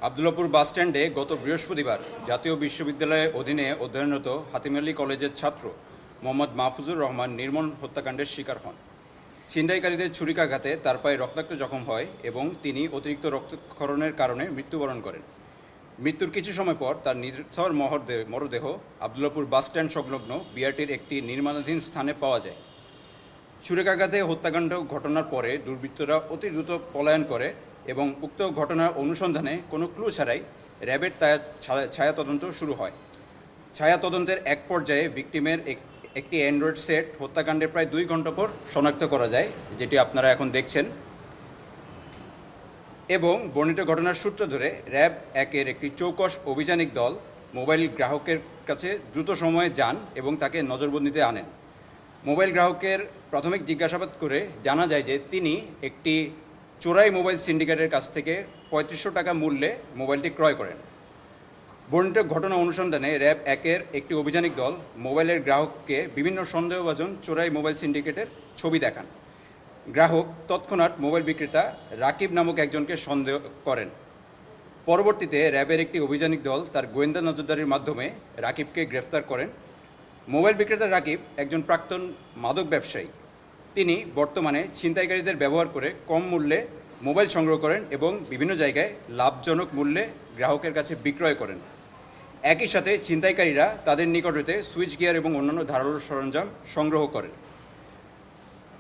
আবদুল্লাপুর বাসস্ট্যান্ডে গত বৃহস্পতিবার জাতীয় বিশ্ববিদ্যালয়ের অধীনে অধ্যয়নরত হাতিম আলী কলেজের ছাত্র মোহাম্মদ মাহফুজুর রহমান নির্মম হত্যাকাণ্ডের শিকার হন। ছিনতাইকারীদের ছুরিকাঘাতে তার পায়ে রক্তাক্ত জখম হয় এবং তিনি অতিরিক্ত রক্তক্ষরণের কারণে মৃত্যুবরণ করেন। মৃত্যুর কিছু সময় পর তার নিথর মরদেহ আবদুল্লাপুর বাসস্ট্যান্ড সংলগ্ন বিআরটির একটি নির্মাণাধীন স্থানে পাওয়া যায়। ছুরিকাঘাতে হত্যাকাণ্ড ঘটনার পরে দুর্বৃত্তরা অতি দ্রুত পলায়ন করে এবং উক্ত ঘটনার অনুসন্ধানে কোনো ক্লু ছাড়াই র্যাবের ছায়া তদন্ত শুরু হয়। ছায়া তদন্তের এক পর্যায়ে ভিকটিমের একটি অ্যান্ড্রয়েড সেট হত্যাকাণ্ডের প্রায় 2 ঘন্টা পর শনাক্ত করা যায়, যেটি আপনারা এখন দেখছেন। এবং বর্ণিত ঘটনার সূত্র ধরে র্যাব 1-এর একটি চৌকস অভিযানিক দল মোবাইল গ্রাহকের কাছে দ্রুত সময়ে যান এবং তাকে নজরবন্দিতে আনেন। মোবাইল গ্রাহকের প্রাথমিক জিজ্ঞাসাবাদ করে জানা যায় যে তিনি একটি চোরাই মোবাইল সিন্ডিকেটের কাছ থেকে 3500 টাকা মূল্যে মোবাইলটি ক্রয় করেন। বর্ণিত ঘটনা অনুসন্ধানে র্যাব 1-এর একটি অভিযানিক দল মোবাইলের গ্রাহককে বিভিন্ন সন্দেহভাজন চোরাই মোবাইল সিন্ডিকেটের ছবি দেখান। গ্রাহক তৎক্ষণাৎ মোবাইল বিক্রেতা রাকিব নামক একজনকে সন্দেহ করেন। পরবর্তীতে র্যাবের একটি অভিযানিক দল তার গোয়েন্দা নজরদারির মাধ্যমে রাকিবকে গ্রেফতার করেন। মোবাইল বিক্রেতা রাকিব একজন প্রাক্তন মাদক ব্যবসায়ী। তিনি বর্তমানে ছিনতাইকারীদের ব্যবহার করে কম মূল্যে মোবাইল সংগ্রহ করেন এবং বিভিন্ন জায়গায় লাভজনক মূল্যে গ্রাহকের কাছে বিক্রয় করেন। একই সাথে ছিনতাইকারীরা তাদের নিকট হতে সুইচ গিয়ার এবং অন্যান্য ধারালো সরঞ্জাম সংগ্রহ করেন।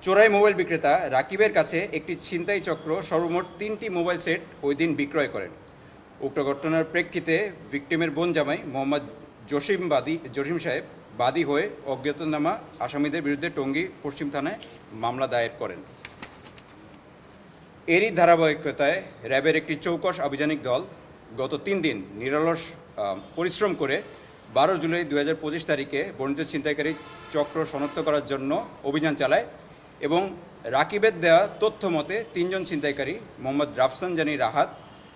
চোরাই মোবাইল বিক্রেতা রাকিবের কাছে একটি ছিনতাই চক্র সর্বমোট 3টি মোবাইল সেট ওই দিন বিক্রয় করেন। উক্ত ঘটনার প্রেক্ষিতে ভিকটিমের বোন জামাই মোহাম্মদ জসিম সাহেব বাদী হয়ে অজ্ঞাতনামা আসামিদের বিরুদ্ধে টঙ্গী পশ্চিম থানায় মামলা দায়ের করেন। এরই ধারাবাহিকতায় র্যাবের একটি চৌকস আভিযানিক দল গত 3 দিন নিরলস পরিশ্রম করে 12 জুলাই 2025 তারিখে বর্ণিত ছিনতাইকারী চক্র শনাক্ত করার জন্য অভিযান চালায় এবং রাকিবের দেওয়া তথ্য মতে 3 জন ছিনতাইকারী মোহাম্মদ রাফসান জানি রাহাত,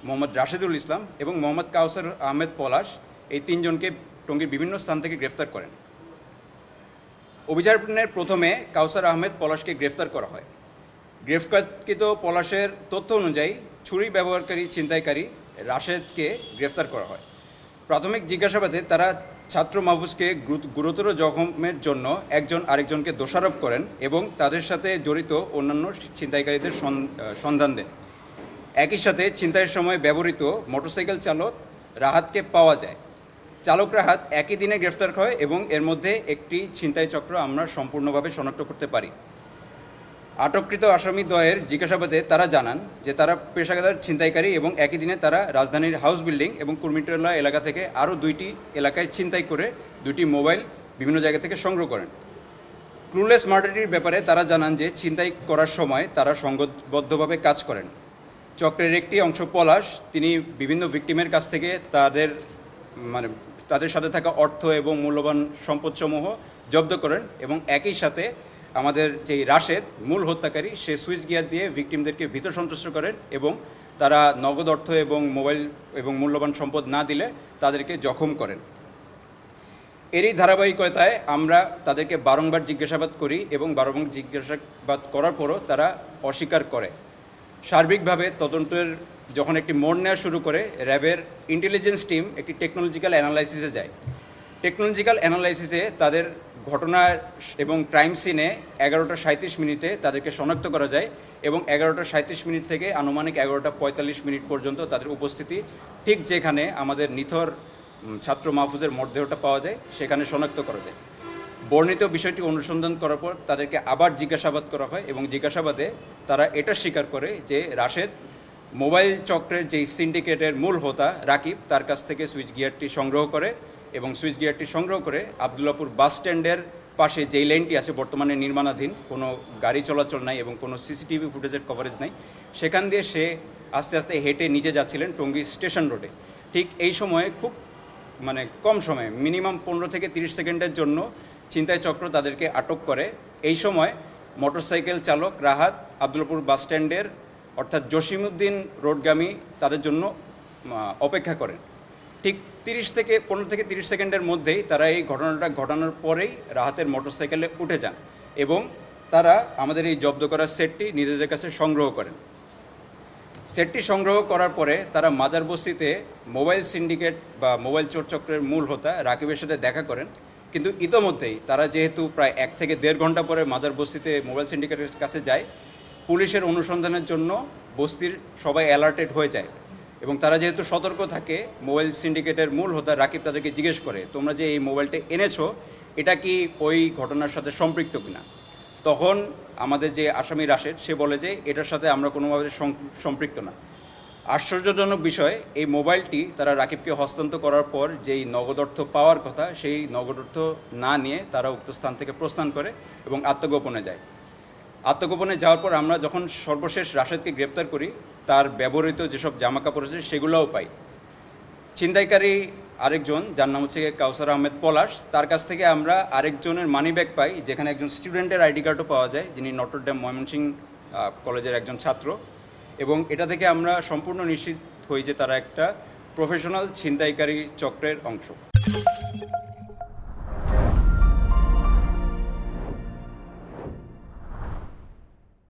মোহাম্মদ রাশেদুল ইসলাম এবং মোহাম্মদ কাউসার আহমেদ পলাশ এই 3 জনকে টঙ্গীর বিভিন্ন স্থান থেকে গ্রেফতার করেন। অভিযানের প্রথমে কাউসার আহমেদ পলাশকে গ্রেফতার করা হয়। গ্রেফতারকৃত পলাশের তথ্য অনুযায়ী ছুরি ব্যবহারকারী ছিনতাইকারী রাশেদকে গ্রেফতার করা হয়। প্রাথমিক জিজ্ঞাসাবাদে তারা ছাত্র মাহফুজকে গুরুতর জখমের জন্য একজন আরেকজনকে দোষারোপ করেন এবং তাদের সাথে জড়িত অন্যান্য ছিনতাইকারীদের সন্ধান দেন। একই সাথে ছিনতাইয়ের সময় ব্যবহৃত মোটরসাইকেল চালক রাহাতকে পাওয়া যায়। চালক রাহাত একই দিনে গ্রেফতার হয় এবং এর মধ্যে একটি ছিনতাই চক্র আমরা সম্পূর্ণভাবে শনাক্ত করতে পারি। আটককৃত আসামি দ্বয়ের জিজ্ঞাসাবাদে তারা জানান যে তারা পেশাদার ছিনতাইকারী এবং একই দিনে তারা রাজধানীর হাউস বিল্ডিং এবং কুর্মিটোলা এলাকা থেকে আরও 2টি এলাকায় ছিনতাই করে 2টি মোবাইল বিভিন্ন জায়গা থেকে সংগ্রহ করেন। ক্লুলেস মার্ডারটির ব্যাপারে তারা জানান যে ছিনতাই করার সময় তারা সংঘবদ্ধভাবে কাজ করেন। চক্রের একটি অংশ পলাশ, তিনি বিভিন্ন ভিকটিমের কাছ থেকে তাদের সাথে থাকা অর্থ এবং মূল্যবান সম্পদসমূহ জব্দ করেন এবং একই সাথে আমাদের যেই রাশেদ মূল হত্যাকারী সে সুইচ গিয়ার দিয়ে ভিকটিমদেরকে ভীত সন্ত্রস্ত করেন এবং তারা নগদ অর্থ এবং মোবাইল এবং মূল্যবান সম্পদ না দিলে তাদেরকে জখম করেন। এরই ধারাবাহিকতায় আমরা তাদেরকে বারংবার জিজ্ঞাসাবাদ করি এবং বারংবার জিজ্ঞাসাবাদ করার পরও তারা অস্বীকার করে। সার্বিকভাবে তদন্তের যখন একটি মোড় নেওয়া শুরু করে র্যাবের ইন্টেলিজেন্স টিম একটি টেকনোলজিক্যাল অ্যানালাইসিসে যায়। টেকনোলজিক্যাল অ্যানালাইসিসে তাদের ঘটনার এবং ক্রাইম সিনে 11টা 37 মিনিটে তাদেরকে শনাক্ত করা যায় এবং 11টা 37 মিনিট থেকে আনুমানিক 11টা 45 মিনিট পর্যন্ত তাদের উপস্থিতি ঠিক যেখানে আমাদের নিথর ছাত্র মাহফুজের মরদেহটা পাওয়া যায় সেখানে শনাক্ত করা যায়। বর্ণিত বিষয়টি অনুসন্ধান করার পর তাদেরকে আবার জিজ্ঞাসাবাদ করা হয় এবং জিজ্ঞাসাবাদে তারা এটা স্বীকার করে যে রাশেদ মোবাইল চক্রের যেই সিন্ডিকেটের মূল হোতা রাকিব তার কাছ থেকে সুইচ গিয়ারটি সংগ্রহ করে এবং সুইচ গিয়ারটি সংগ্রহ করে আবদুল্লাপুর বাস স্ট্যান্ডের পাশে যেই লাইনটি আছে বর্তমানে নির্মাণাধীন, কোনো গাড়ি চলাচল নাই এবং কোনো সিসিটিভি ফুটেজের কভারেজ নাই, সেখান দিয়ে সে আস্তে আস্তে হেঁটে নিচে যাচ্ছিলেন টঙ্গী স্টেশন রোডে। ঠিক এই সময়ে খুব কম সময়ে মিনিমাম 15 থেকে 30 সেকেন্ডের জন্য ছিনতাই চক্র তাদেরকে আটক করে। এই সময় মোটরসাইকেল চালক রাহাত আবদুল্লাপুর বাস স্ট্যান্ডের অর্থাৎ জসিমউদ্দিন রোডগামী তাদের জন্য অপেক্ষা করেন। ঠিক 15 থেকে 30 সেকেন্ডের মধ্যেই তারা এই ঘটনাটা ঘটানোর পরেই রাহাতের মোটরসাইকেলে উঠে যান এবং তারা আমাদের এই জব্দ করা সেটটি নিজেদের কাছে সংগ্রহ করেন। সেটটি সংগ্রহ করার পরে তারা মাজার বস্তিতে মোবাইল সিন্ডিকেট বা মোবাইল চোর চক্রের মূল হোতা রাকিবের সাথে দেখা করেন। কিন্তু ইতোমধ্যেই তারা যেহেতু প্রায় 1 থেকে 1.5 ঘন্টা পরে মাজার বস্তিতে মোবাইল সিন্ডিকেটের কাছে যায়, পুলিশের অনুসন্ধানের জন্য বস্তির সবাই অ্যালার্টেড হয়ে যায় এবং তারা যেহেতু সতর্ক থাকে, মোবাইল সিন্ডিকেটের মূল হোতা রাকিব তাদেরকে জিজ্ঞেস করে, তোমরা যে এই মোবাইলটা এনেছো এটা কি ওই ঘটনার সাথে সম্পৃক্ত কিনা। তখন আমাদের যে আসামি রাশেদ সে বলে যে এটার সাথে আমরা কোনোভাবে সম্পৃক্ত না। আশ্চর্যজনক বিষয়, এই মোবাইলটি তারা রাকিবকে হস্তান্তর করার পর যেই নগদ অর্থ পাওয়ার কথা সেই নগদ অর্থ না নিয়ে তারা উক্ত স্থান থেকে প্রস্থান করে এবং আত্মগোপনে যায়। আত্মগোপনে যাওয়ার পর আমরা যখন সর্বশেষ রাশেদকে গ্রেপ্তার করি, তার ব্যবহৃত যেসব জামাকাপড় আছে সেগুলোও পাই। ছিনতাইকারী আরেকজন, যার নাম হচ্ছে কাউসার আহমেদ পলাশ, তার কাছ থেকে আমরা আরেকজনের মানি ব্যাগ পাই, যেখানে একজন স্টুডেন্টের আইডি কার্ডও পাওয়া যায়, যিনি নটরডেম ময়মনসিংহ কলেজের একজন ছাত্র। এবং এটা থেকে আমরা সম্পূর্ণ নিশ্চিত হই যে তারা একটা প্রফেশনাল ছিনতাইকারী চক্রের অংশ।